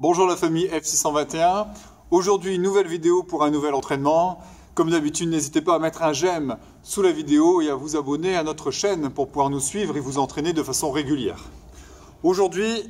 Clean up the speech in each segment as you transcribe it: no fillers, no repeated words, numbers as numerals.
Bonjour la famille F621. Aujourd'hui, une nouvelle vidéo pour un nouvel entraînement. Comme d'habitude, n'hésitez pas à mettre un j'aime sous la vidéo et à vous abonner à notre chaîne pour pouvoir nous suivre et vous entraîner de façon régulière. Aujourd'hui,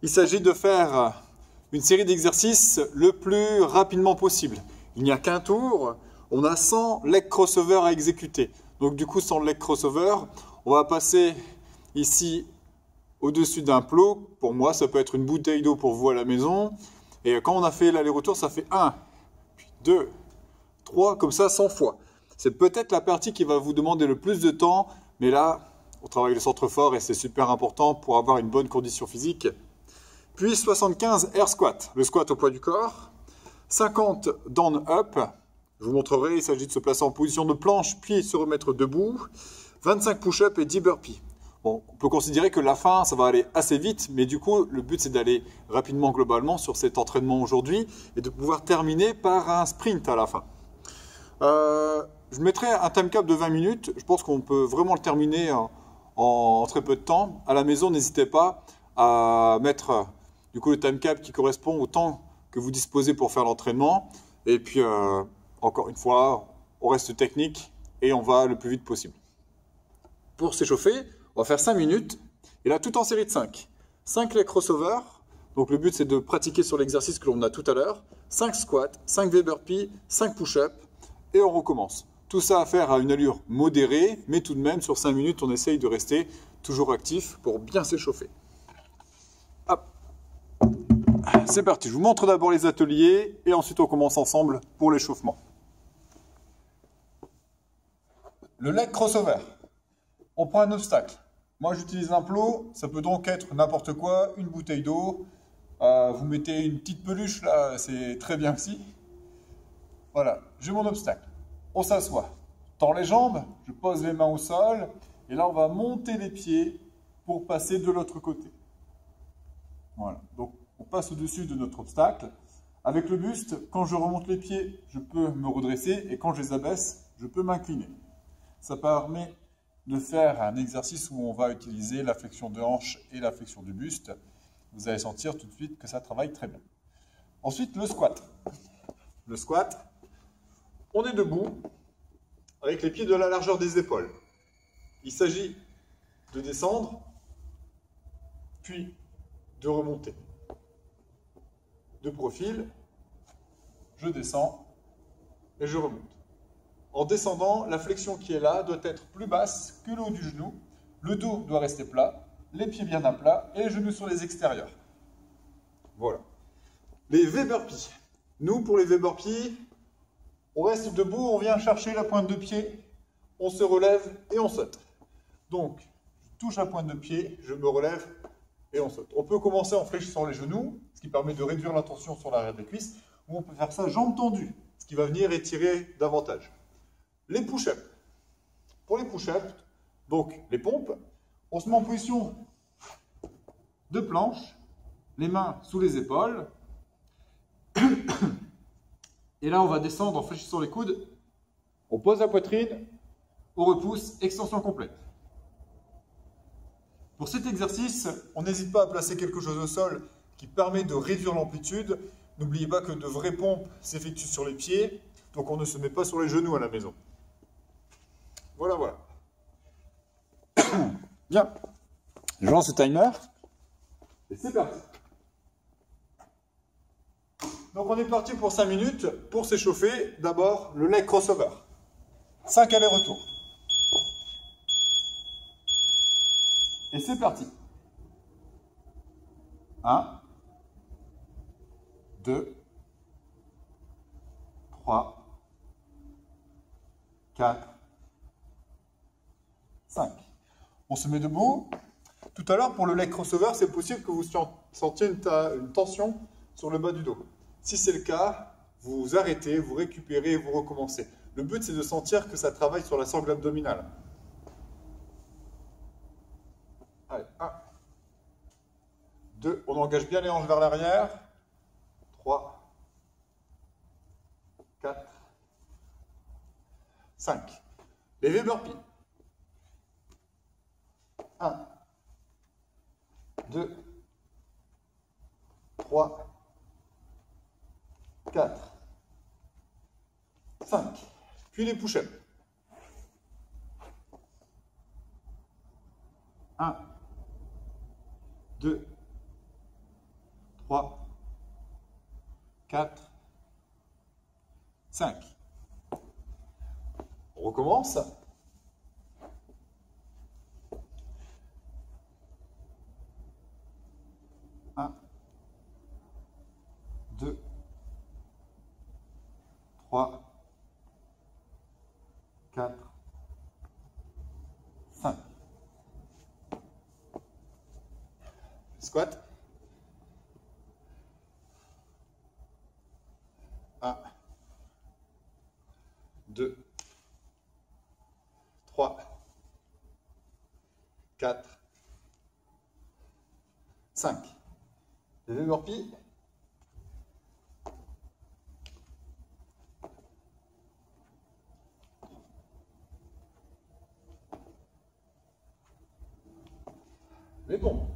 il s'agit de faire une série d'exercices le plus rapidement possible. Il n'y a qu'un tour, on a 100 leg crossover à exécuter. Donc du coup, 100 leg crossover, on va passer ici au-dessus d'un plot. Pour moi, ça peut être une bouteille d'eau pour vous à la maison. Et quand on a fait l'aller-retour, ça fait 1, puis 2, 3, comme ça 100 fois. C'est peut-être la partie qui va vous demander le plus de temps, mais là, on travaille le centre fort et c'est super important pour avoir une bonne condition physique. Puis 75 air squat, le squat au poids du corps. 50 down up, je vous montrerai, il s'agit de se placer en position de planche, puis se remettre debout. 25 push-up et 10 burpees. Bon, on peut considérer que la fin, ça va aller assez vite, mais du coup, le but, c'est d'aller rapidement globalement sur cet entraînement aujourd'hui et de pouvoir terminer par un sprint à la fin. Je mettrai un time cap de 20 minutes. Je pense qu'on peut vraiment le terminer en très peu de temps. À la maison, n'hésitez pas à mettre du coup le time cap qui correspond au temps que vous disposez pour faire l'entraînement. Et puis, encore une fois, on reste technique et on va le plus vite possible. Pour s'échauffer, on va faire 5 minutes, et là tout en série de 5. 5 leg crossover, donc le but c'est de pratiquer sur l'exercice que l'on a tout à l'heure. 5 squats, 5 V burpees, 5 push-up, et on recommence. Tout ça à faire à une allure modérée, mais tout de même sur 5 minutes on essaye de rester toujours actif pour bien s'échauffer. Hop, c'est parti, je vous montre d'abord les ateliers, et ensuite on commence ensemble pour l'échauffement. Le leg crossover. On prend un obstacle. Moi, j'utilise un plot. Ça peut donc être n'importe quoi, une bouteille d'eau. Vous mettez une petite peluche, là, c'est très bien aussi. Voilà, j'ai mon obstacle. On s'assoit. Tends les jambes, je pose les mains au sol. Et là, on va monter les pieds pour passer de l'autre côté. Voilà, donc on passe au-dessus de notre obstacle. Avec le buste, quand je remonte les pieds, je peux me redresser. Et quand je les abaisse, je peux m'incliner. Ça permet de faire un exercice où on va utiliser la flexion de hanche et la flexion du buste. Vous allez sentir tout de suite que ça travaille très bien. Ensuite, le squat. Le squat, on est debout avec les pieds de la largeur des épaules. Il s'agit de descendre, puis de remonter. De profil, je descends et je remonte. En descendant, la flexion qui est là doit être plus basse que le haut du genou. Le dos doit rester plat, les pieds bien à plat et les genoux sur les extérieurs. Voilà. Les V burpees. Nous, pour les V burpees, on reste debout, on vient chercher la pointe de pied, on se relève et on saute. Donc, je touche la pointe de pied, je me relève et on saute. On peut commencer en fléchissant les genoux, ce qui permet de réduire la tension sur l'arrière des cuisses, ou on peut faire ça jambes tendues, ce qui va venir étirer davantage. Les push-ups. Pour les push-ups, donc les pompes, on se met en position de planche, les mains sous les épaules. Et là, on va descendre en fléchissant les coudes. On pose la poitrine, on repousse, extension complète. Pour cet exercice, on n'hésite pas à placer quelque chose au sol qui permet de réduire l'amplitude. N'oubliez pas que de vraies pompes s'effectuent sur les pieds, donc on ne se met pas sur les genoux à la maison. Voilà, voilà. Bien. Je lance le timer. Et c'est parti. Donc on est parti pour 5 minutes. Pour s'échauffer, d'abord le leg crossover. 5 allers-retours. Et c'est parti. 1, 2, 3, 4, 5. On se met debout. Tout à l'heure, pour le leg crossover, c'est possible que vous sentiez une tension sur le bas du dos. Si c'est le cas, vous arrêtez, vous récupérez et vous recommencez. Le but, c'est de sentir que ça travaille sur la sangle abdominale. Allez, 1, 2, on engage bien les hanches vers l'arrière. 3, 4, 5. Les V burpees. 1, 2, 3, 4, 5. Puis les push-ups. 1, 2, 3, 4, 5. On recommence. 1, 2, 3, 4, 5. Squat. 1, 2, 3, 4, 5. Les burpees. Mais bon.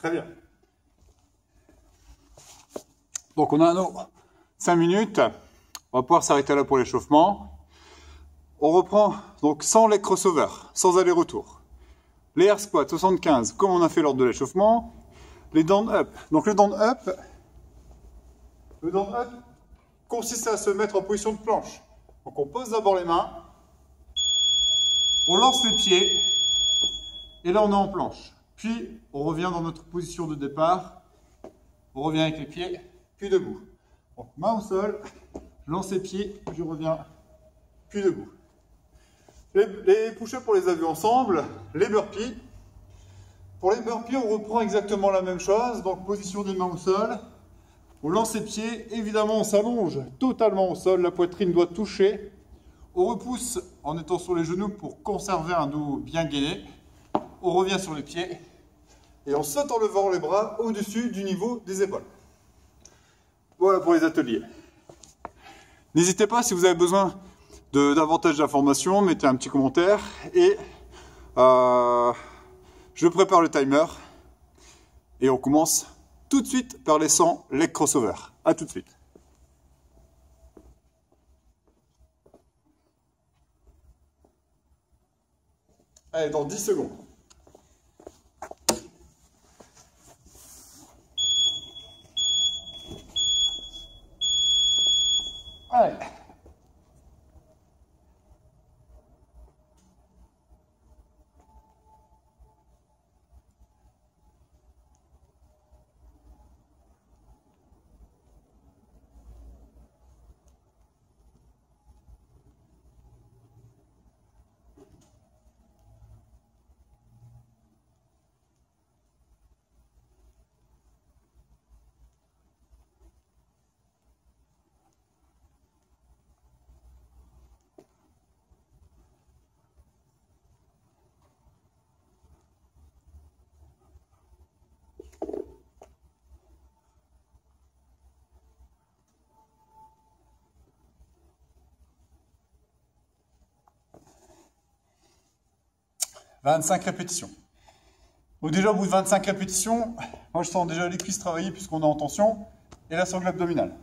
Très bien. Donc on a nos 5 minutes. On va pouvoir s'arrêter là pour l'échauffement. On reprend donc sans les crossovers, sans aller-retour. Les air squats 75, comme on a fait lors de l'échauffement. Les down up. Donc le down up consiste à se mettre en position de planche. Donc on pose d'abord les mains, on lance les pieds, et là on est en planche. Puis on revient dans notre position de départ, on revient avec les pieds, puis debout. Donc main au sol, je lance les pieds, je reviens, puis debout. Les push-ups, on les a vus ensemble. Les burpees. Pour les burpees, on reprend exactement la même chose. Donc position des mains au sol, on lance les pieds, évidemment on s'allonge totalement au sol, la poitrine doit toucher. On repousse en étant sur les genoux pour conserver un dos bien gainé. On revient sur les pieds et on saute en levant les bras au-dessus du niveau des épaules. Voilà pour les ateliers. N'hésitez pas, si vous avez besoin davantage d'informations, mettez un petit commentaire et je prépare le timer Et on commence tout de suite par les 100 leg crossover. À tout de suite. Allez, dans 10 secondes. Allez. « 25 répétitions. » Donc déjà, au bout de 25 répétitions, moi je sens déjà les cuisses travailler puisqu'on est en tension, et la sangle abdominale.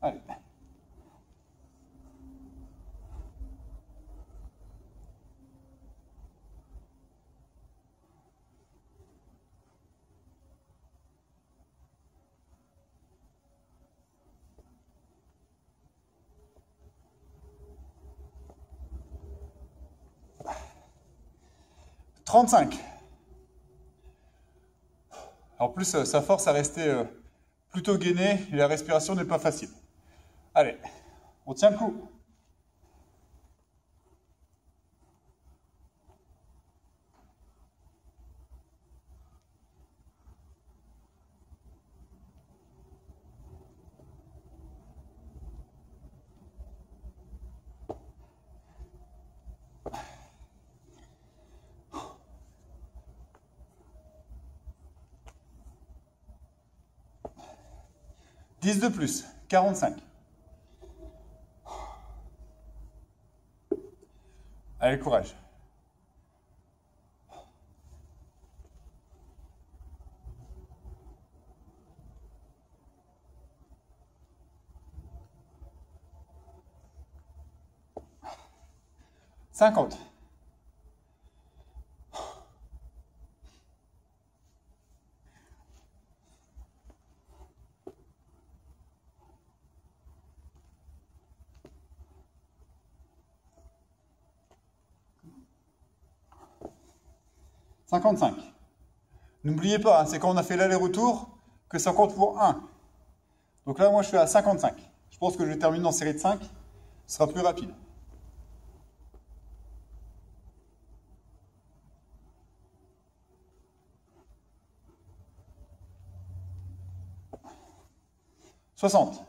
Allez. « 35. » En plus, ça force à rester plutôt gainé et la respiration n'est pas facile. Allez, on tient le coup. « 10 de plus, 45. » Allez, courage. « 50. » 55. N'oubliez pas, hein, c'est quand on a fait l'aller-retour que ça compte pour 1. Donc là, moi, je suis à 55. Je pense que je vais terminer en série de 5. Ce sera plus rapide. « 60. »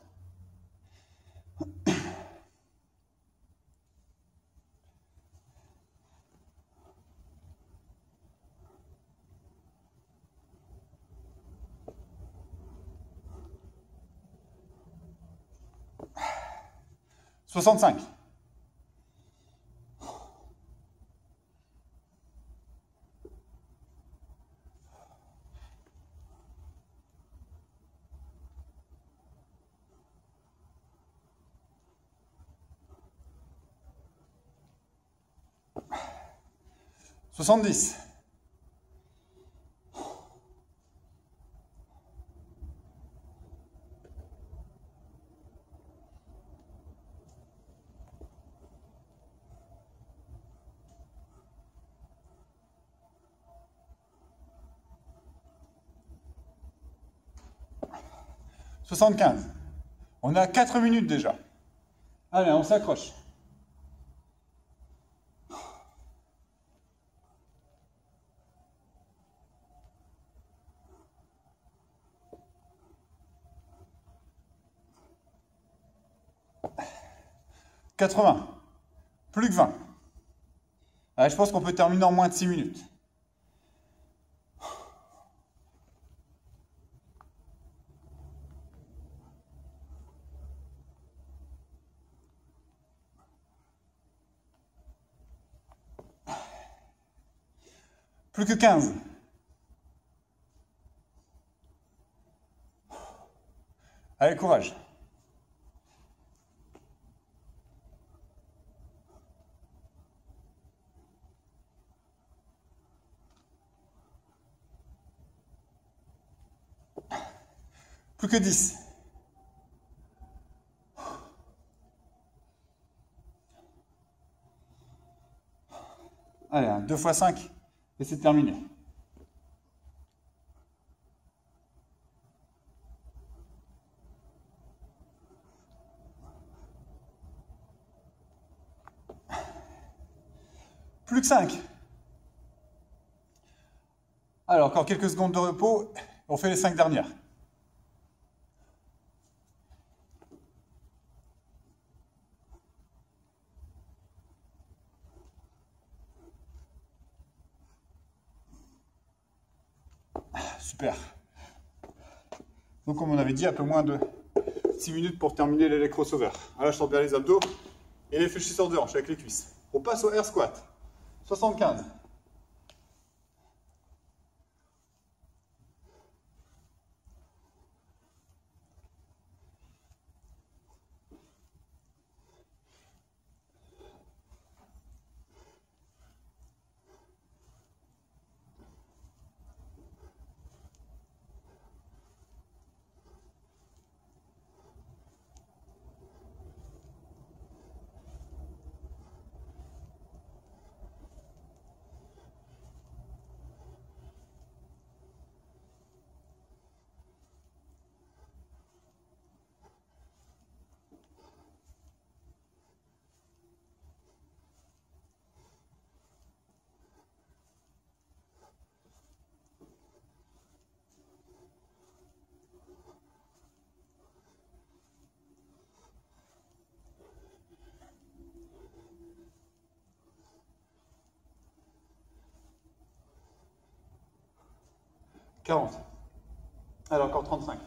65. 70. 75. On est à 4 minutes déjà. Allez, on s'accroche. « 80. Plus que 20. Allez, je pense qu'on peut terminer en moins de 6 minutes. Plus que 15. Allez, courage. Plus que 10. Allez, 2 fois 5 et c'est terminé. Plus que 5. Alors, encore quelques secondes de repos. On fait les 5 dernières. Super. Donc, comme on avait dit, un peu moins de 6 minutes pour terminer les leg crossover. Là, je sens bien les abdos et les fléchisseurs de hanches avec les cuisses. On passe au air squat. 75. Allez, encore 35.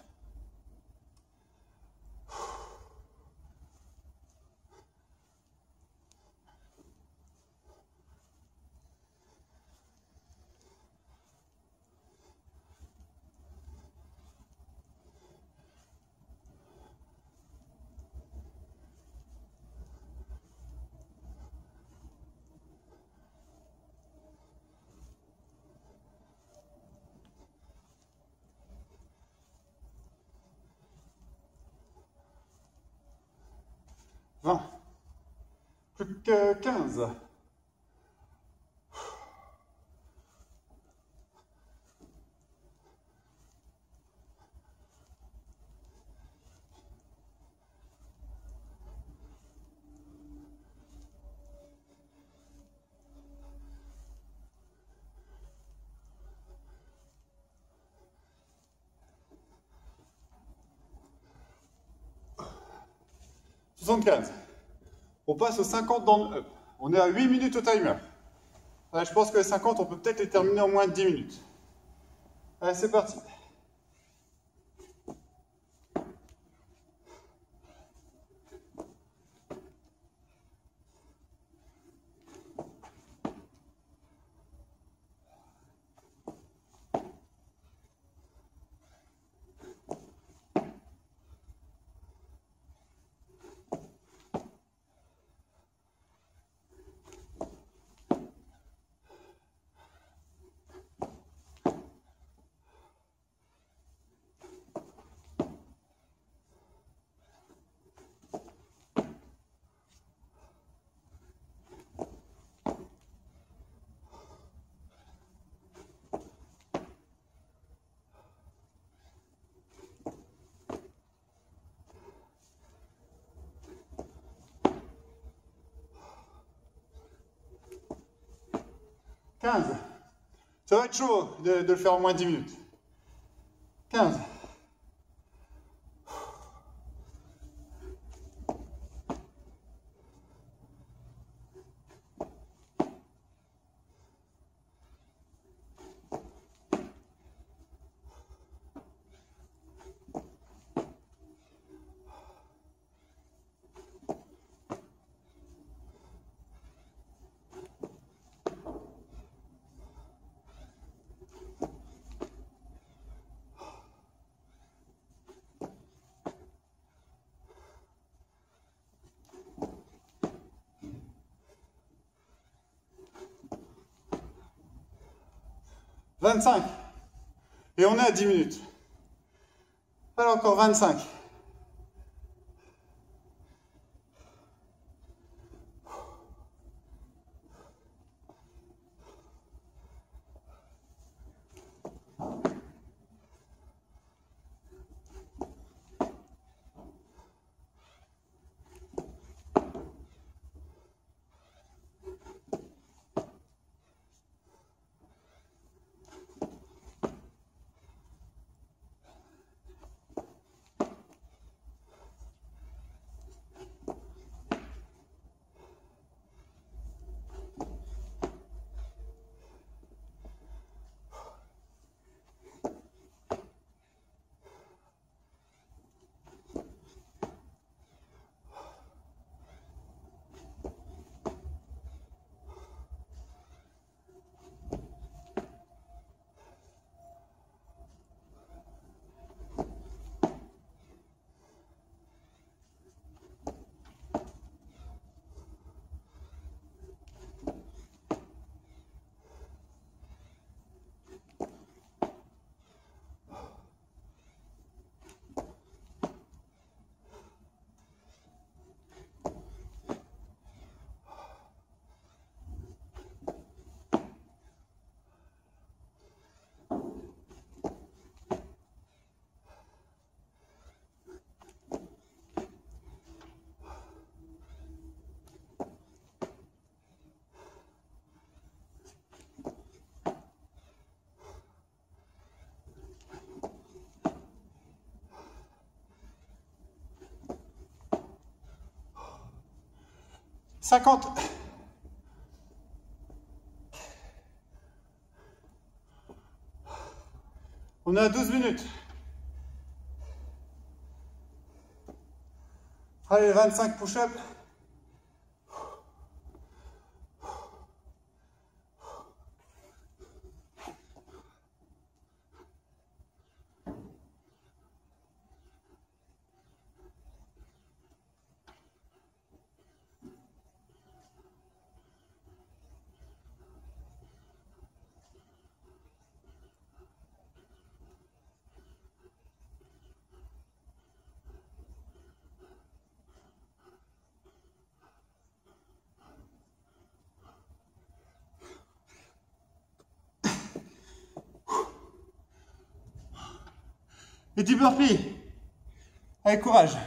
Plus que 15. On passe aux 50 dans le up. On est à 8 minutes au timer. Allez, je pense que les 50, on peut peut-être les terminer en moins de 10 minutes. Allez, c'est parti. Ça va être chaud de le faire en moins de 10 minutes. 15. 25. Et on est à 10 minutes. Alors encore 25. On est à 12 minutes. Allez, 25 push-up. Et 10 burpees. Avec courage.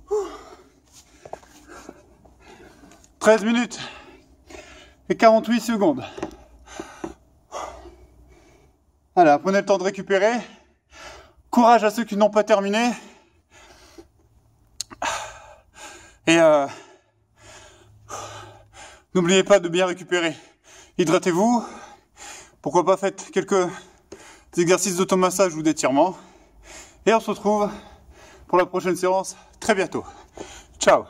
Ouh. 13 minutes et 48 secondes. Voilà, prenez le temps de récupérer. Courage à ceux qui n'ont pas terminé. Et n'oubliez pas de bien récupérer. Hydratez-vous. Pourquoi pas faites quelques exercices d'automassage ou d'étirement. Et on se retrouve pour la prochaine séance très bientôt. Ciao!